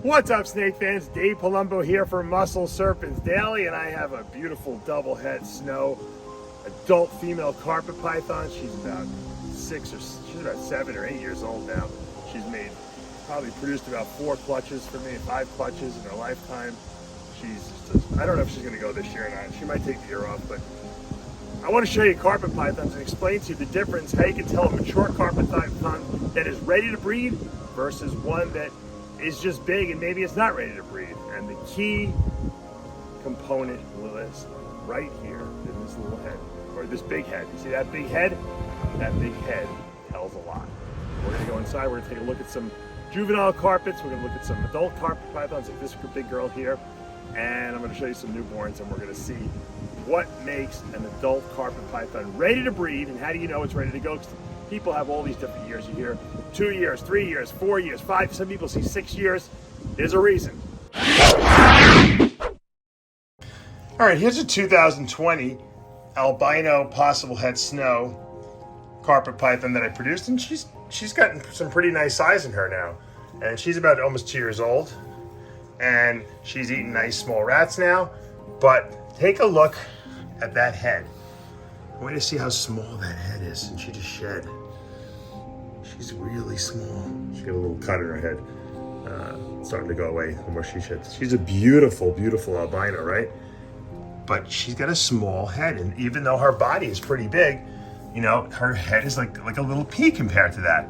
What's up, snake fans? Dave Palumbo here for Muscle Serpents Daily, and I have a beautiful double head snow adult female carpet python. She's about 7 or 8 years old now. She's probably produced about 4 clutches for me, 5 clutches in her lifetime. I don't know if she's going to go this year or not. She might take the year off, but I want to show you carpet pythons and explain to you the difference, how you can tell a mature carpet python that is ready to breed versus one that is just big and maybe it's not ready to breed. And the key component is right here in this little head, or this big head. You see that big head? That big head tells a lot. We're going to go inside. We're going to take a look at some juvenile carpets. We're going to look at some adult carpet pythons like this big girl here. And I'm going to show you some newborns, and we're going to see what makes an adult carpet python ready to breed, and how do you know it's ready to go? Because people have all these different years. You hear 2 years, 3 years, 4 years, 5. Some people see 6 years. There's a reason. All right, here's a 2020 albino possible head snow carpet python that I produced, and she's gotten some pretty nice size in her now. And she's about almost 2 years old, and she's eating nice small rats now. But take a look at that head. I want you to see how small that head is, and she just shed. She's really small. She got a little cut in her head. Starting to go away the more she sheds. She's a beautiful, beautiful albino, right? But she's got a small head, and even though her body is pretty big, you know, her head is like a little pea compared to that.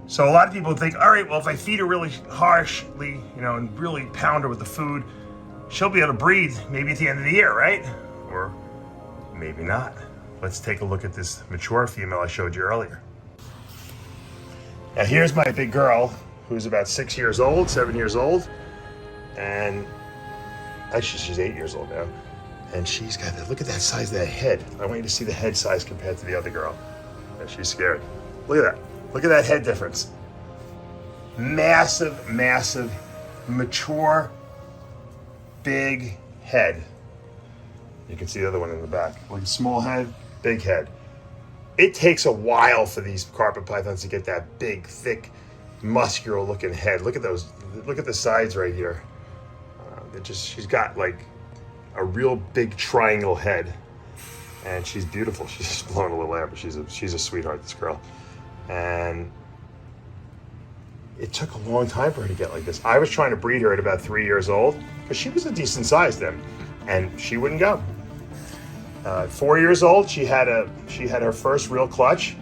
So a lot of people think, all right, well, if I feed her really harshly, you know, and really pound her with the food, she'll be able to breed maybe at the end of the year, right? Or maybe not. Let's take a look at this mature female I showed you earlier. Now here's my big girl, who's about 6 years old, 7 years old, and actually she's 8 years old now. And she's got that, look at that size of that head. I want you to see the head size compared to the other girl. And she's scared. Look at that. Look at that head difference. Massive, massive, mature, big head. You can see the other one in the back. Like a small head, big head. It takes a while for these carpet pythons to get that big, thick, muscular looking head. Look at those, look at the sides right here. She's got like a real big triangle head, and she's beautiful. She's just blowing a little air, but she's a sweetheart, this girl. And it took a long time for her to get like this. I was trying to breed her at about 3 years old, because she was a decent size then, and she wouldn't go. 4 years old, she had her first real clutch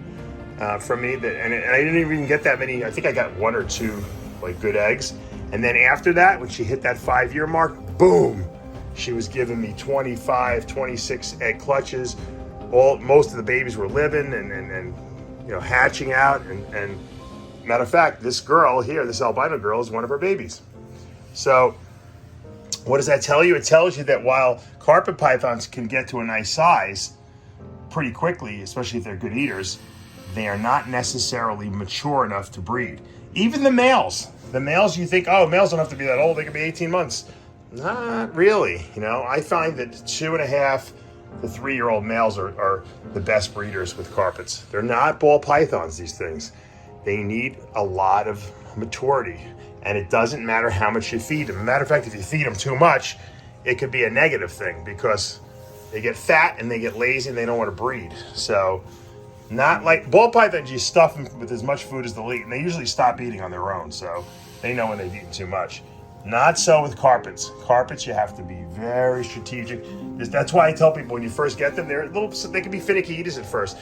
from me, and I didn't even get that many. I think I got 1 or 2 like good eggs, and then after that, when she hit that 5-year mark, boom, she was giving me 25, 26 egg clutches. Most of the babies were living and you know, hatching out, and matter of fact, this girl here, this albino girl, is one of her babies. So what does that tell you? It tells you that while carpet pythons can get to a nice size pretty quickly, especially if they're good eaters, they are not necessarily mature enough to breed. Even the males you think, oh, males don't have to be that old, they can be 18 months. Not really. You know, I find that 2.5 to 3-year-old males are the best breeders with carpets. They're not ball pythons, these things. They need a lot of maturity, and it doesn't matter how much you feed them. Matter of fact, if you feed them too much, it could be a negative thing, because they get fat and they get lazy and they don't want to breed. So not like ball pythons, you stuff them with as much food as they'll eat, and they usually stop eating on their own, so they know when they've eaten too much. Not so with carpets. Carpets, you have to be very strategic. That's why I tell people when you first get them, they can be finicky eaters at first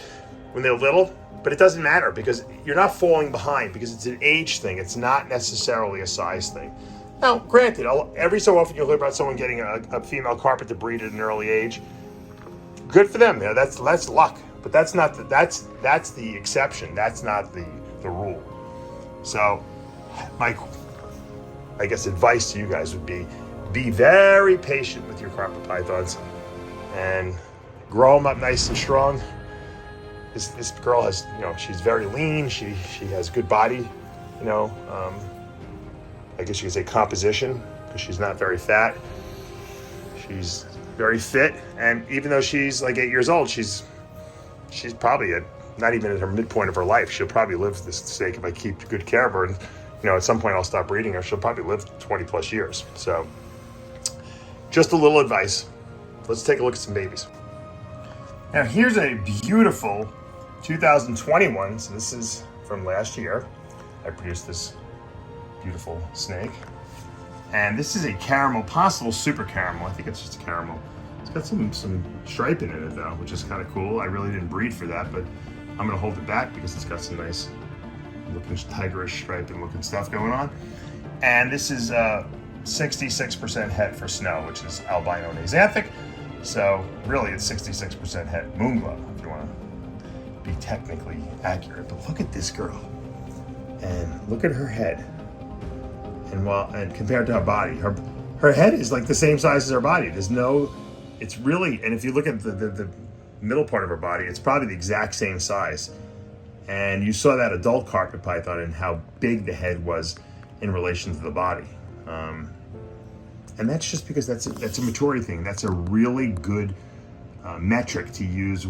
when they're little, but it doesn't matter, because you're not falling behind, because it's an age thing. It's not necessarily a size thing. Now, granted, every so often you'll hear about someone getting a female carpet to breed at an early age. Good for them. Yeah, that's luck, but that's the exception. That's not the rule. So, I guess advice to you guys would be very patient with your carpet pythons and grow them up nice and strong. This girl has, you know, she's very lean. She has good body, you know. I guess you could say composition, because she's not very fat. She's very fit, and even though she's like 8 years old, she's probably not even at her midpoint of her life. She'll probably live for this sake if I keep good care of her. And at some point I'll stop breeding her. She'll probably live 20 plus years. So just a little advice. Let's take a look at some babies. Now here's a beautiful 2021. So this is from last year. I produced this beautiful snake. And this is a caramel, possible super caramel. I think it's just a caramel. It's got some stripe in it though, which is kind of cool. I really didn't breed for that, but I'm gonna hold it back because it's got some nice looking tigerish stripe and looking stuff going on. And this is 66% het for snow, which is albino and axanthic. So really it's 66% het moon glow, if you want to be technically accurate. But look at this girl, and look at her head. And compared to her body, her head is like the same size as her body. It's really, and if you look at the middle part of her body, it's probably the exact same size. And you saw that adult carpet python and how big the head was in relation to the body. And that's just because that's a maturity thing. That's a really good metric to use,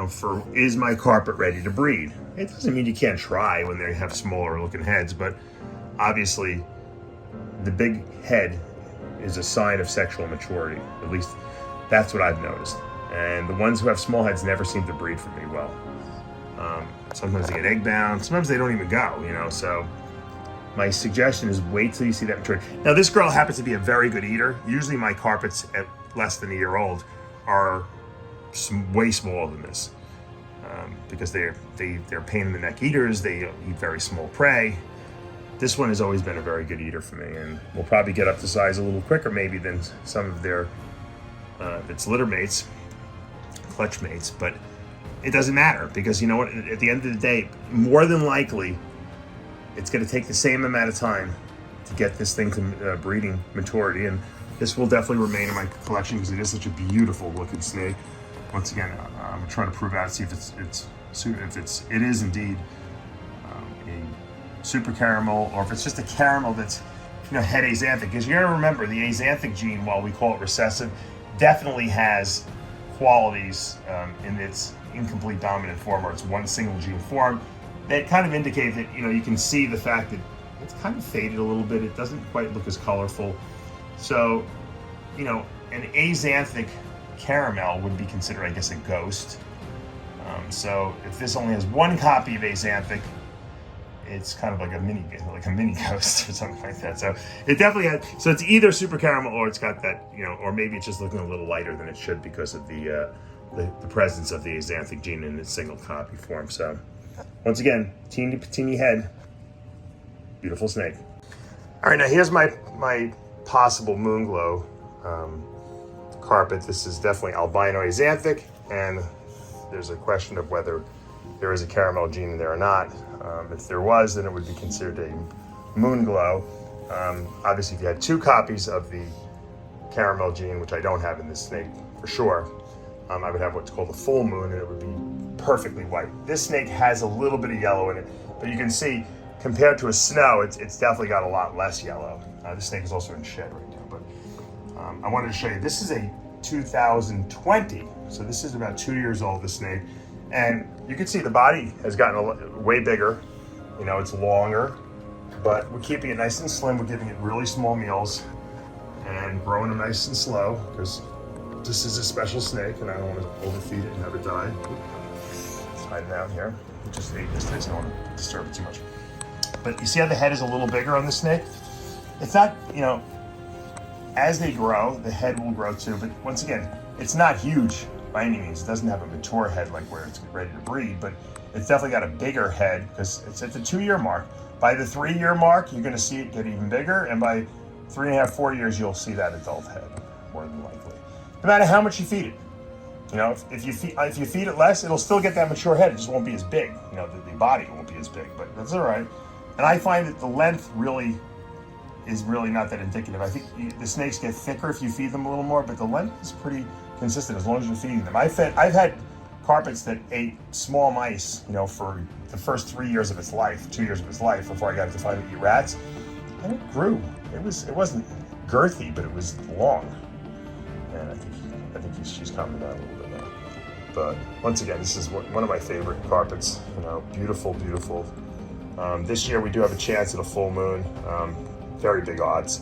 for is my carpet ready to breed? It doesn't mean you can't try when they have smaller looking heads, but obviously the big head is a sign of sexual maturity. At least that's what I've noticed. And the ones who have small heads never seem to breed for me well. Sometimes they get egg bound, sometimes they don't even go, so my suggestion is wait till you see that maturity. Now this girl happens to be a very good eater. Usually my carpets at less than a year old are way smaller than this because they're pain in the neck eaters. They eat very small prey. This one has always been a very good eater for me, and will probably get up to size a little quicker maybe than some of their its litter mates, clutch mates, but it doesn't matter because you know what, at the end of the day, more than likely it's going to take the same amount of time to get this thing to breeding maturity, and this will definitely remain in my collection because it is such a beautiful looking snake. Once again, I'm trying to prove out, see if it is indeed a super caramel, or if it's just a caramel that's het axanthic. Because you got to remember, the axanthic gene, while we call it recessive, definitely has qualities in its incomplete dominant form, or its one single gene form, that kind of indicate that you can see the fact that it's kind of faded a little bit. It doesn't quite look as colorful. So an axanthic caramel would be considered, I guess, a ghost. So if this only has one copy of axanthic, it's kind of like a mini ghost or something like that. So it definitely has. So it's either super caramel, or it's got that, or maybe it's just looking a little lighter than it should because of the presence of the axanthic gene in its single copy form. So once again, teeny head, beautiful snake. All right, now here's my possible moon glow carpet. This is definitely albino axanthic, and there's a question of whether there is a caramel gene in there or not. If there was, then it would be considered a moon glow. Obviously, if you had two copies of the caramel gene, which I don't have in this snake for sure, I would have what's called a full moon, and it would be perfectly white. This snake has a little bit of yellow in it, but you can see compared to a snow, it's definitely got a lot less yellow. This snake is also in shed right now, but I wanted to show you. This is a 2020, so this is about 2 years old, this snake. And you can see the body has gotten way bigger. It's longer, but we're keeping it nice and slim. We're giving it really small meals and growing them nice and slow because this is a special snake and I don't want to overfeed it and have it die. Let's hide it down here. We just ate this today, so I don't want to disturb it too much. But you see how the head is a little bigger on this snake? It's not, as they grow, the head will grow too. But once again, it's not huge by any means. It doesn't have a mature head like where it's ready to breed, but it's definitely got a bigger head because it's at the 2 year mark. By the 3 year mark, you're going to see it get even bigger, and by 3.5, 4 years, you'll see that adult head more than likely. No matter how much you feed it, if you feed it less, it'll still get that mature head. It just won't be as big. The body won't be as big, but that's all right. And I find that the length is really not that indicative. I think the snakes get thicker if you feed them a little more, but the length is pretty consistent as long as you're feeding them. I've had carpets that ate small mice, for the first 3 years of its life, 2 years of its life, before I got it to finally eat rats, and it grew. It wasn't girthy, but it was long. And I think she's calming down a little bit now. But once again, this is one of my favorite carpets. Beautiful This year we do have a chance at a full moon, very big odds,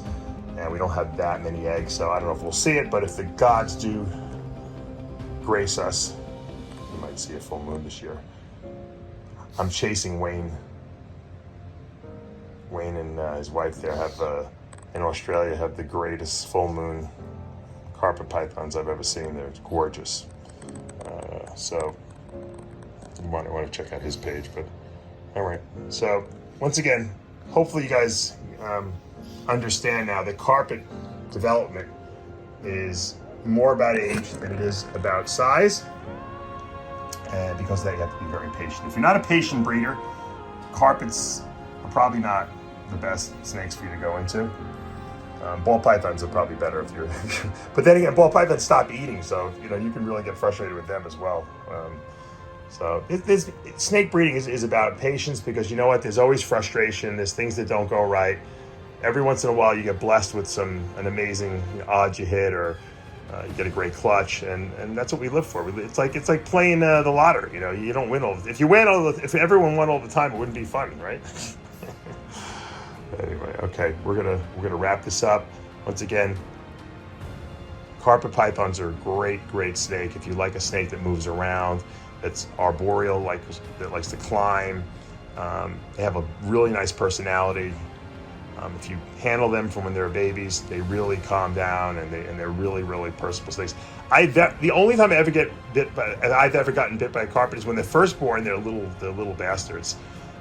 and we don't have that many eggs, so I don't know if we'll see it, but if the gods do grace us, we might see a full moon this year. I'm chasing Wayne. Wayne and his wife there have, in Australia, have the greatest full moon carpet pythons I've ever seen. They're gorgeous. So you might want to check out his page, but all right. So once again, hopefully you guys understand now that carpet development is more about age than it is about size. And because of that, you have to be very patient. If you're not a patient breeder, carpets are probably not the best snakes for you to go into. Ball pythons are probably better if you're, but then again, ball pythons stop eating, so you can really get frustrated with them as well. So snake breeding is about patience, because you know what? There's always frustration. There's things that don't go right. Every once in a while, you get blessed with an amazing odds you hit, or you get a great clutch, and that's what we live for. It's like playing the lottery. You don't win all. If you win if everyone won all the time, it wouldn't be fun, right? Anyway, okay, we're gonna wrap this up. Once again, carpet pythons are a great snake. If you like a snake that moves around, that's arboreal, that likes to climb, they have a really nice personality. If you handle them from when they're babies, they really calm down, and they're really personable snakes. The only time I've ever gotten bit by a carpet is when they're first born. They're little bastards,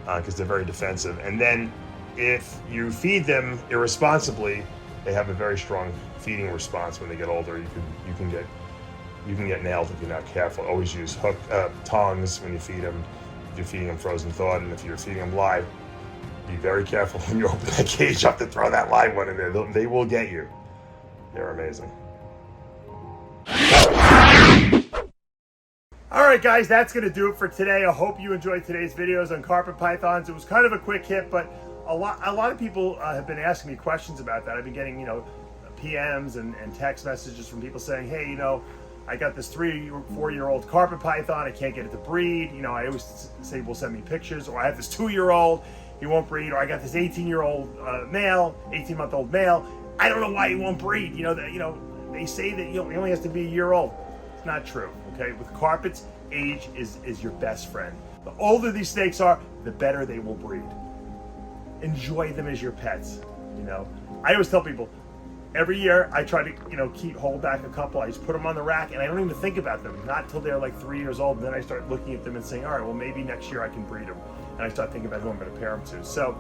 because they're very defensive, and then if you feed them irresponsibly, they have a very strong feeding response. When they get older, you can get nailed if you're not careful. Always use tongs when you feed them. If you're feeding them frozen thawed, and if you're feeding them live, be very careful when you open that cage up to throw that live one in there. They will get you. They're amazing. All right, guys, that's going to do it for today. I hope you enjoyed today's videos on carpet pythons. It was kind of a quick hit, but a lot of people have been asking me questions about that. I've been getting, PMs and text messages from people saying, hey, I got this 3 or 4-year-old carpet python. I can't get it to breed. I always say, well, send me pictures. Or I have this 2-year-old. He won't breed. Or I got this 18-year-old male, 18-month-old male. I don't know why he won't breed. They say that he only has to be a year old. It's not true. Okay, with carpets, age is your best friend. The older these snakes are, the better they will breed. Enjoy them as your pets. I always tell people, every year I try to hold back a couple. I just put them on the rack, and I don't even think about them, not till they're like 3 years old. And then I start looking at them and saying, all right, well, maybe next year I can breed them. And I start thinking about who I'm going to pair them to. So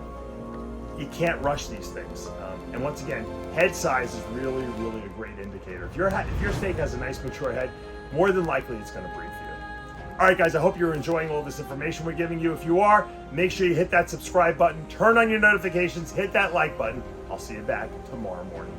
you can't rush these things. And once again, head size is really a great indicator. If your snake has a nice mature head, more than likely it's going to breed for you. All right, guys, I hope you're enjoying all this information we're giving you. If you are, make sure you hit that subscribe button, turn on your notifications, hit that like button. I'll see you back tomorrow morning.